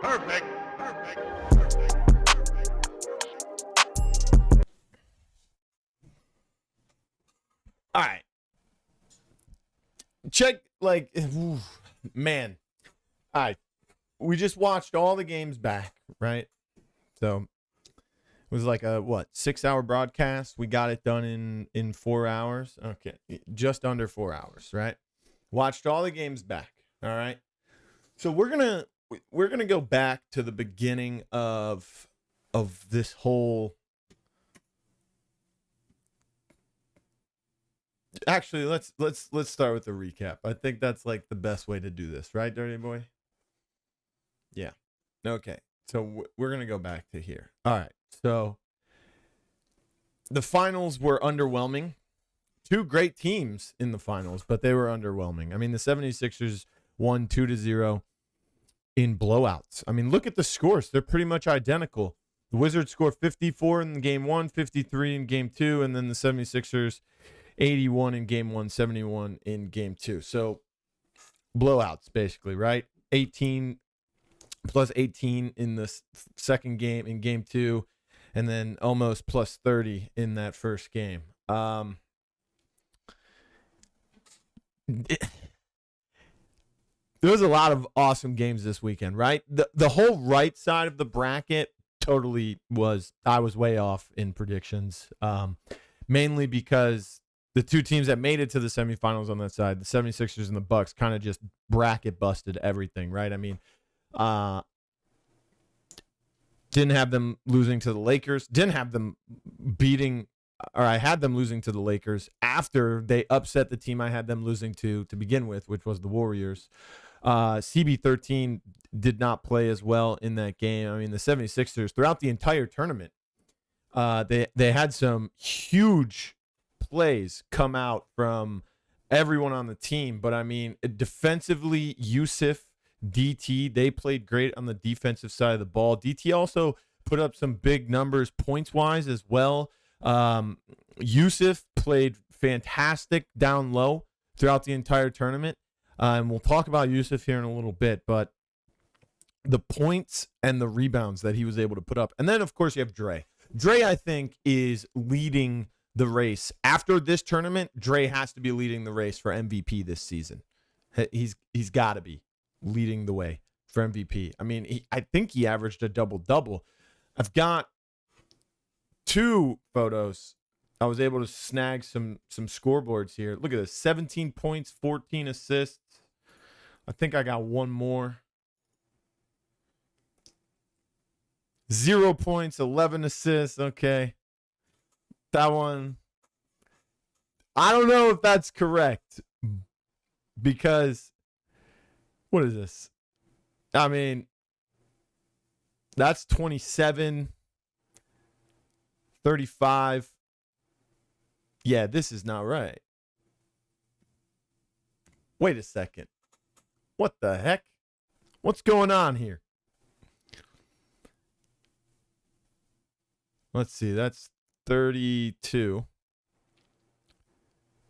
Perfect. All right. Check, man. All right. We just watched all the games back, right? So it was like a 6-hour broadcast. We got it done in 4 hours. Okay, just under 4 hours, right? Watched all the games back. All right. So we're gonna go back to the beginning of this whole. Actually, let's start with the recap. I think that's like the best way to do this, right, Dirty Boy? Yeah. Okay. So we're going to go back to here. All right. So the finals were underwhelming. Two great teams in the finals, but they were underwhelming. I mean, the 76ers won 2-0 in blowouts. I mean, look at the scores. They're pretty much identical. The Wizards scored 54 in game 1, 53 in game 2, and then the 76ers 81 in game 1, 71 in game 2. So blowouts, basically, right? 18 plus 18 in the second game in game 2, and then almost plus 30 in that first game. There was a lot of awesome games this weekend, right? The whole right side of the bracket totally was, I was way off in predictions, mainly because the two teams that made it to the semifinals on that side, the 76ers and the Bucks, kind of just bracket busted everything, right? I mean, didn't have them losing to the Lakers, didn't have them beating, or I had them losing to the Lakers after they upset the team I had them losing to begin with, which was the Warriors. CB13 did not play as well in that game. I mean, the 76ers throughout the entire tournament, they had some huge plays come out from everyone on the team. But I mean, defensively, Yusuf, DT, they played great on the defensive side of the ball. DT also put up some big numbers points-wise as well. Yusuf played fantastic down low throughout the entire tournament. And we'll talk about Yusuf here in a little bit, but the points and the rebounds that he was able to put up. And then, of course, you have Dre. Dre, I think, is leading the race. After this tournament, Dre has to be leading the race for MVP this season. He's got to be leading the way for MVP. I mean, I think he averaged a double-double. I've got two photos. I was able to snag some scoreboards here. Look at this. 17 points, 14 assists. I think I got one more. 0 points, 11 assists. Okay. That one, I don't know if that's correct, because what is this? I mean, that's 27, 35. Yeah, this is not right. Wait a second. What the heck? What's going on here? Let's see. That's 32,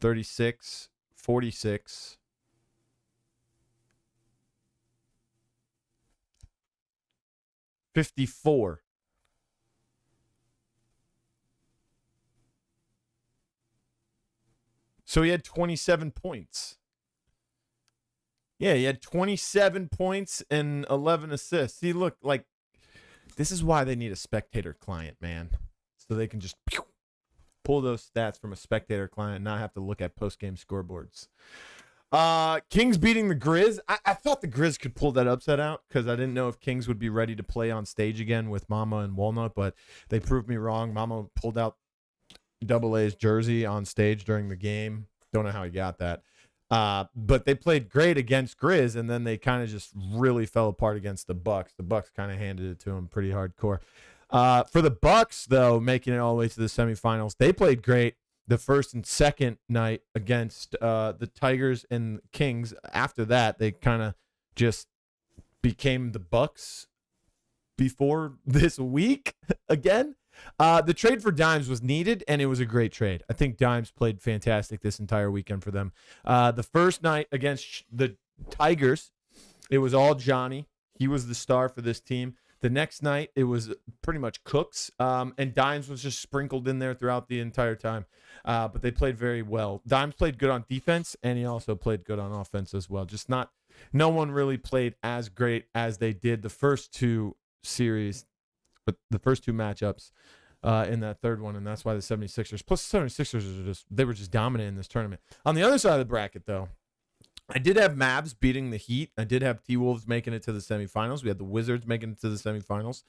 36, 46. $54. So he had 27 points. Yeah, he had 27 points and 11 assists. See, look, like, this is why they need a spectator client, man. So they can just pull those stats from a spectator client and not have to look at post-game scoreboards. Kings beating the Grizz. I thought the Grizz could pull that upset out because I didn't know if Kings would be ready to play on stage again with Mama and Walnut, but they proved me wrong. Mama pulled out Double A's jersey on stage during the game. Don't know how he got that. But they played great against Grizz, and then they kind of just really fell apart against the Bucks. The Bucks kind of handed it to them pretty hardcore. For the Bucks, though, making it all the way to the semifinals, they played great the first and second night against the Tigers and Kings. After that, they kind of just became the Bucks before this week again. The trade for Dimes was needed, and it was a great trade. I think Dimes played fantastic this entire weekend for them. The first night against the Tigers, it was all Johnny. He was the star for this team. The next night, it was pretty much Cooks, and Dimes was just sprinkled in there throughout the entire time. But they played very well. Dimes played good on defense, and he also played good on offense as well. Just no one really played as great as they did the first two series, but the first two matchups in that third one, and that's why the 76ers, plus the 76ers, they were just dominant in this tournament. On the other side of the bracket, though, I did have Mavs beating the Heat. I did have T-Wolves making it to the semifinals. We had the Wizards making it to the semifinals.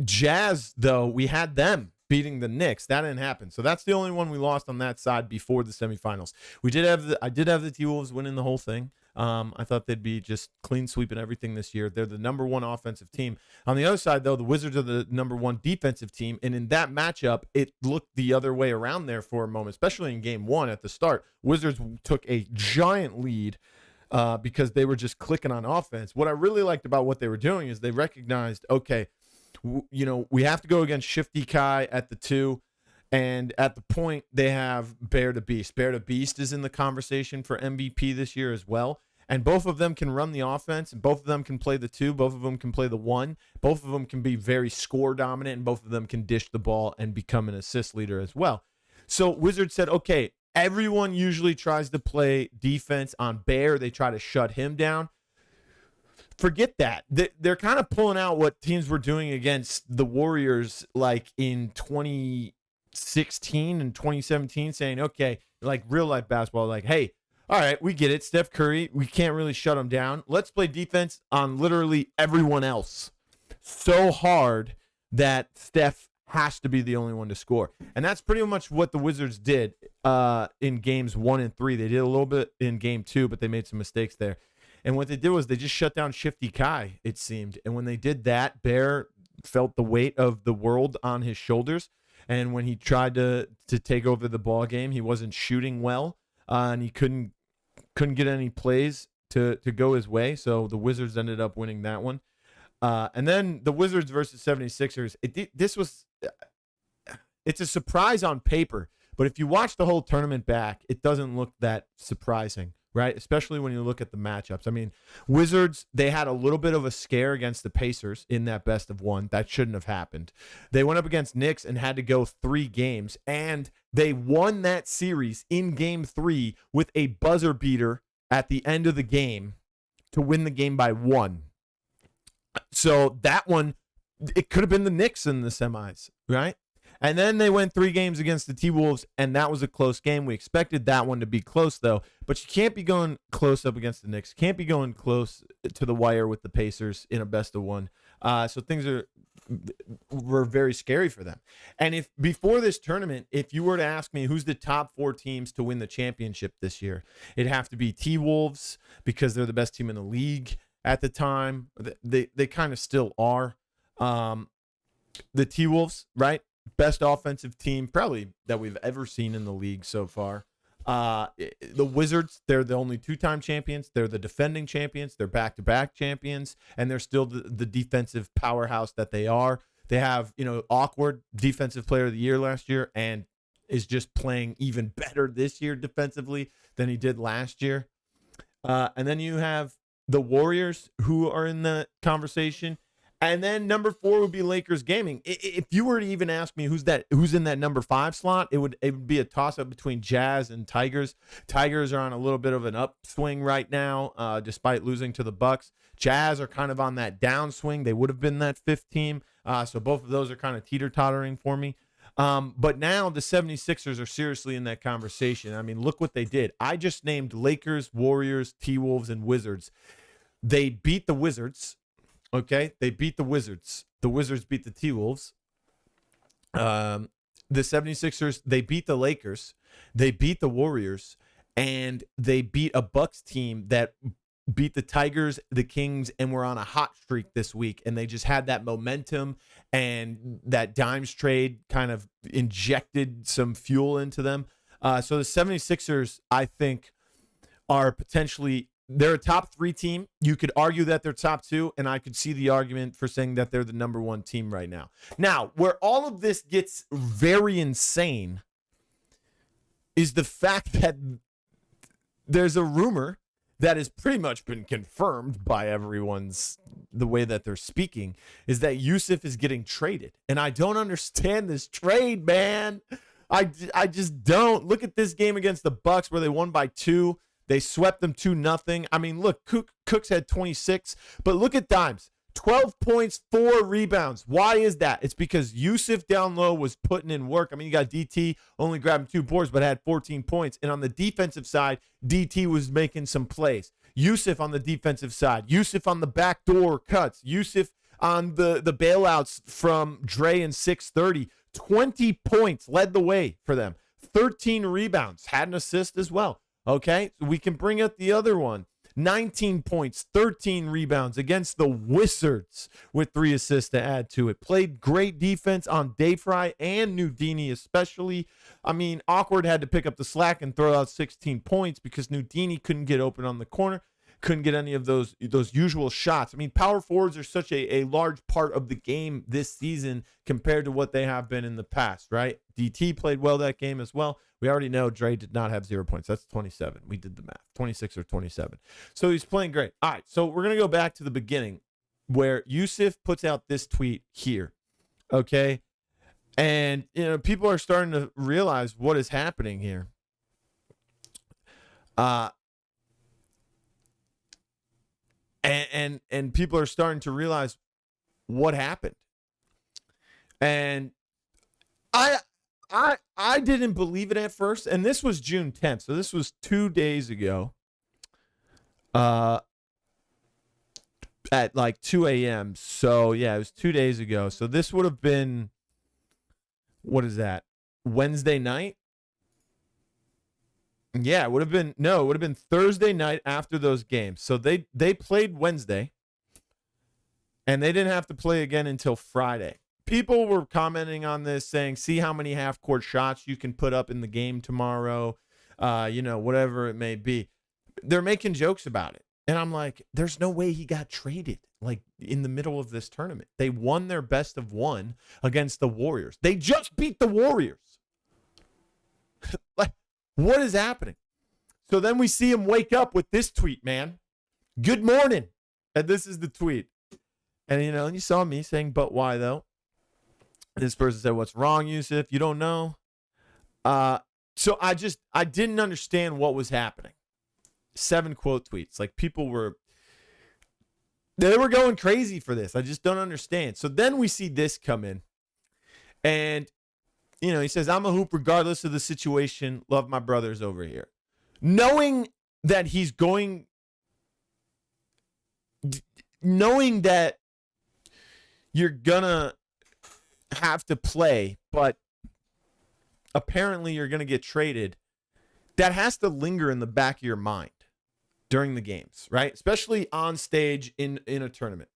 Jazz, though, we had them beating the Knicks. That didn't happen. So that's the only one we lost on that side before the semifinals. I did have the T-Wolves winning the whole thing. I thought they'd be just clean sweeping everything this year. They're the number one offensive team. On the other side, though, the Wizards are the number one defensive team. And in that matchup, it looked the other way around there for a moment, especially in game one at the start. Wizards took a giant lead because they were just clicking on offense. What I really liked about what they were doing is they recognized, okay, we have to go against Shifty Kai at the 2. And at the point, they have Bear the Beast. Bear the Beast is in the conversation for MVP this year as well. And both of them can run the offense, and both of them can play the 2. Both of them can play the 1. Both of them can be very score dominant, and both of them can dish the ball and become an assist leader as well. So Wizards said, okay, everyone usually tries to play defense on Bear. They try to shut him down. Forget that. They're kind of pulling out what teams were doing against the Warriors like in 2016 and 2017, saying, okay, like real life basketball, like, hey, all right, we get it. Steph Curry, we can't really shut him down. Let's play defense on literally everyone else so hard that Steph has to be the only one to score. And that's pretty much what the Wizards did in games 1 and 3. They did a little bit in game 2, but they made some mistakes there. And what they did was they just shut down Shifty Kai, it seemed. And when they did that, Bear felt the weight of the world on his shoulders. And when he tried to take over the ball game, he wasn't shooting well, and he couldn't get any plays to go his way. So the Wizards ended up winning that one. And then the Wizards versus 76ers. It's a surprise on paper, but if you watch the whole tournament back, it doesn't look that surprising, right? Especially when you look at the matchups. I mean, Wizards, they had a little bit of a scare against the Pacers in that best of 1. That shouldn't have happened. They went up against Knicks and had to go 3 games, and they won that series in game 3 with a buzzer beater at the end of the game to win the game by 1. So that one, it could have been the Knicks in the semis, right? And then they went 3 games against the T-Wolves, and that was a close game. We expected that one to be close, though. But you can't be going close up against the Knicks. Can't be going close to the wire with the Pacers in a best of 1. So things were very scary for them. And if before this tournament, if you were to ask me who's the top 4 teams to win the championship this year, it'd have to be T-Wolves because they're the best team in the league at the time. They kind of still are. The T-Wolves, right? Best offensive team probably that we've ever seen in the league so far. The Wizards, they're the only 2-time champions. They're the defending champions. They're back-to-back champions, and they're still the defensive powerhouse that they are. They have, Awkward defensive player of the year last year and is just playing even better this year defensively than he did last year. And then you have the Warriors who are in the conversation. And then number 4 would be Lakers Gaming. If you were to even ask me who's in that number 5 slot, it would be a toss-up between Jazz and Tigers. Tigers are on a little bit of an upswing right now, despite losing to the Bucks. Jazz are kind of on that downswing. They would have been that 5th team. So both of those are kind of teeter-tottering for me. But now the 76ers are seriously in that conversation. I mean, look what they did. I just named Lakers, Warriors, T-Wolves, and Wizards. They beat the Wizards. Okay, they beat the Wizards. The Wizards beat the T-Wolves. The 76ers, they beat the Lakers. They beat the Warriors. And they beat a Bucks team that beat the Tigers, the Kings, and were on a hot streak this week. And they just had that momentum, and that Dimes trade kind of injected some fuel into them. So the 76ers, I think, are potentially... They're a top 3 team. You could argue that they're top 2, and I could see the argument for saying that they're the number 1 team right now. Now, where all of this gets very insane is the fact that there's a rumor that has pretty much been confirmed by the way that they're speaking, is that Yusuf is getting traded. And I don't understand this trade, man. I just don't. Look at this game against the Bucks where they won by 2. They swept them 2-0. I mean, look, Cooks had 26, but look at Dimes. 12 points, 4 rebounds. Why is that? It's because Yusuf down low was putting in work. I mean, you got DT only grabbing 2 boards, but had 14 points. And on the defensive side, DT was making some plays. Yusuf on the defensive side. Yusuf on the backdoor cuts. Yusuf on the bailouts from Dre and 630. 20 points led the way for them. 13 rebounds. Had an assist as well. Okay, so we can bring up the other one. 19 points, 13 rebounds against the Wizards with 3 assists to add to it. Played great defense on Dayfry and Nudini especially. I mean, Awkward had to pick up the slack and throw out 16 points because Nudini couldn't get open on the corner, couldn't get any of those usual shots. I mean, power forwards are such a large part of the game this season compared to what they have been in the past, right? DT played well that game as well. We already know Dre did not have 0 points. That's 27. We did the math. 26 or 27. So he's playing great. All right, so we're going to go back to the beginning where Yusuf puts out this tweet here, okay? And, people are starting to realize what is happening here. And people are starting to realize what happened. And I didn't believe it at first, and this was June 10th, so this was 2 days ago at like 2 a.m. So, yeah, it was 2 days ago. So this would have been, what is that, Wednesday night? Yeah, it would have been Thursday night after those games. So they played Wednesday, and they didn't have to play again until Friday. People were commenting on this saying, see how many half-court shots you can put up in the game tomorrow, whatever it may be. They're making jokes about it. And I'm like, there's no way he got traded, like, in the middle of this tournament. They won their best of 1 against the Warriors. They just beat the Warriors. Like, what is happening? So then we see him wake up with this tweet, man. Good morning. And this is the tweet. And, you saw me saying, but why, though? This person said, what's wrong, Yusuf? You don't know? So I didn't understand what was happening. 7 quote tweets. Like, they were going crazy for this. I just don't understand. So then we see this come in. And, he says, I'm a hoop regardless of the situation. Love my brothers over here. Knowing that you're gonna have to play, but apparently you're going to get traded, that has to linger in the back of your mind during the games, right? Especially on stage in a tournament.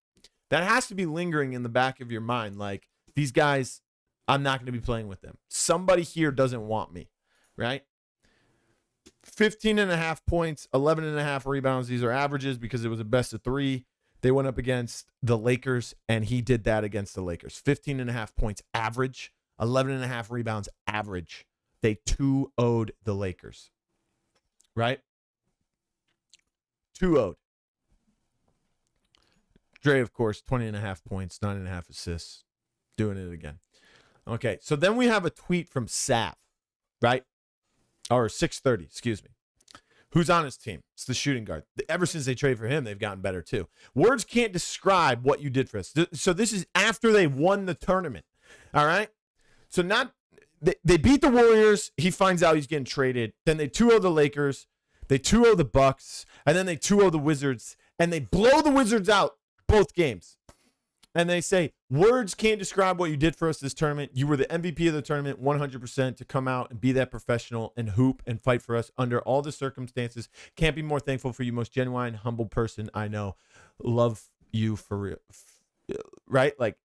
That has to be lingering in the back of your mind. Like, these guys, I'm not going to be playing with them. Somebody here doesn't want me, right? 15.5 points, 11.5 rebounds. These are averages because it was a best of 3. They went up against the Lakers, and he did that against the Lakers. 15.5 points average, 11.5 rebounds average. They 2-0'd the Lakers, right? 2-0'd. Dre, of course, 20.5 points, 9.5 assists, doing it again. Okay, so then we have a tweet from Sav, right? Or 630, excuse me. Who's on his team? It's the shooting guard. Ever since they traded for him, they've gotten better too. Words can't describe what you did for us. So this is after they won the tournament. All right? So they beat the Warriors. He finds out he's getting traded. Then they 2-0 the Lakers. They 2-0 the Bucks. And then they 2-0 the Wizards. And they blow the Wizards out both games. And they say, words can't describe what you did for us this tournament. You were the MVP of the tournament, 100%, to come out and be that professional and hoop and fight for us under all the circumstances. Can't be more thankful for you, most genuine, humble person I know. Love you for real. Right? Like,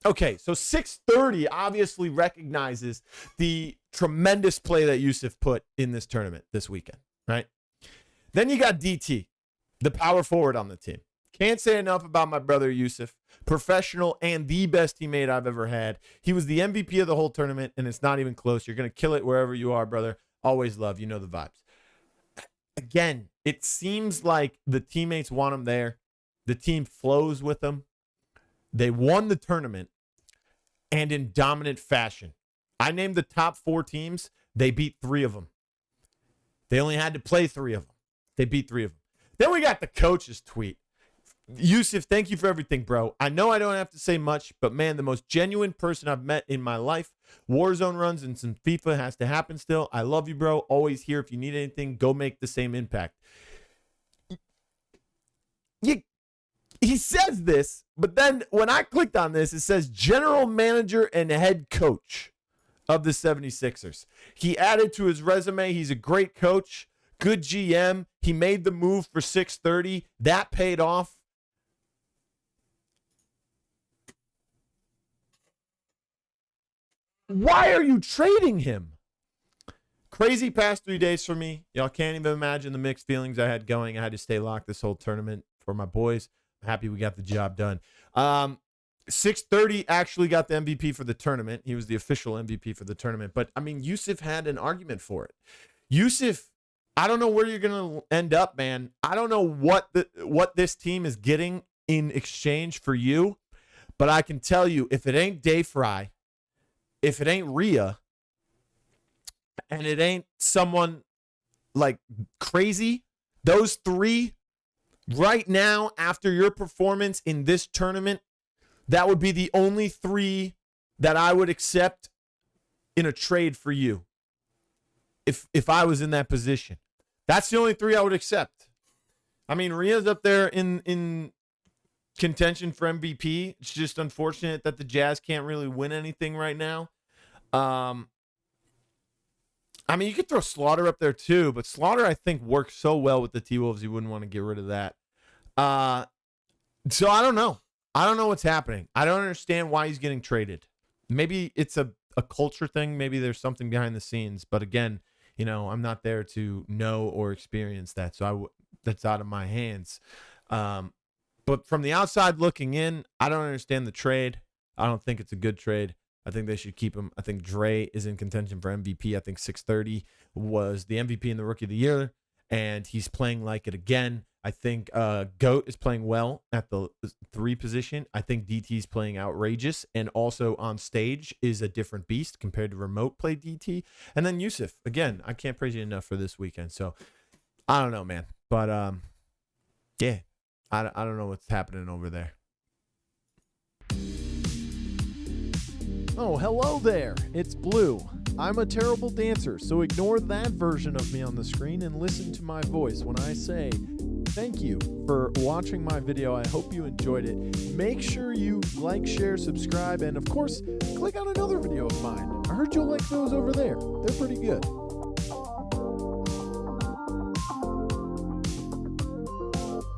okay, so 630 obviously recognizes the tremendous play that Yusuf put in this tournament this weekend, right? Then you got DT, the power forward on the team. Can't say enough about my brother Yusuf. Professional and the best teammate I've ever had. He was the MVP of the whole tournament, and it's not even close. You're going to kill it wherever you are, brother. Always love. You know the vibes. again, it seems like the teammates want him there. The team flows with him. They won the tournament, and in dominant fashion. I named the top 4 teams. They beat 3 of them. They only had to play 3 of them. They beat 3 of them. Then we got the coach's tweet. Yusuf, thank you for everything, bro. I know I don't have to say much, but man, the most genuine person I've met in my life. Warzone runs and some FIFA has to happen still. I love you, bro. Always here. If you need anything, go make the same impact. He says this, but then when I clicked on this, it says general manager and head coach of the 76ers. He added to his resume, he's a great coach, good GM. He made the move for 630. That paid off. Why are you trading him? Crazy past 3 days for me. Y'all can't even imagine the mixed feelings I had going. I had to stay locked this whole tournament for my boys. I'm happy we got the job done. 630 actually got the MVP for the tournament. He was the official MVP for the tournament. But, I mean, Yusuf had an argument for it. Yusuf, I don't know where you're going to end up, man. I don't know what this team is getting in exchange for you. But I can tell you, if it ain't Dayfry, if it ain't Rhea, and it ain't someone like crazy, those 3 right now after your performance in this tournament, that would be the only 3 that I would accept in a trade for you. If I was in that position, that's the only 3 I would accept. I mean, Rhea's up there in contention for MVP. It's just unfortunate that the Jazz can't really win anything right now. I mean, you could throw Slaughter up there too, but Slaughter, I think, works so well with the T-Wolves, you wouldn't want to get rid of that. So I don't know. I don't know what's happening. I don't understand why he's getting traded. Maybe it's a culture thing. Maybe there's something behind the scenes. But again, you know, I'm not there to know or experience that, so that's out of my hands. But from the outside looking in, I don't understand the trade. I don't think it's a good trade. I think they should keep him. I think Dre is in contention for MVP. I think 630 was the MVP in the Rookie of the Year, and he's playing like it again. I think GOAT is playing well at the 3 position. I think DT is playing outrageous, and also on stage is a different beast compared to remote play DT. And then Yusuf, again, I can't praise you enough for this weekend. So I don't know, man. But yeah, I don't know what's happening over there. Oh, hello there. It's Blue. I'm a terrible dancer, so ignore that version of me on the screen and listen to my voice when I say thank you for watching my video. I hope you enjoyed it. Make sure you like, share, subscribe, and of course, click on another video of mine. I heard you'll like those over there. They're pretty good.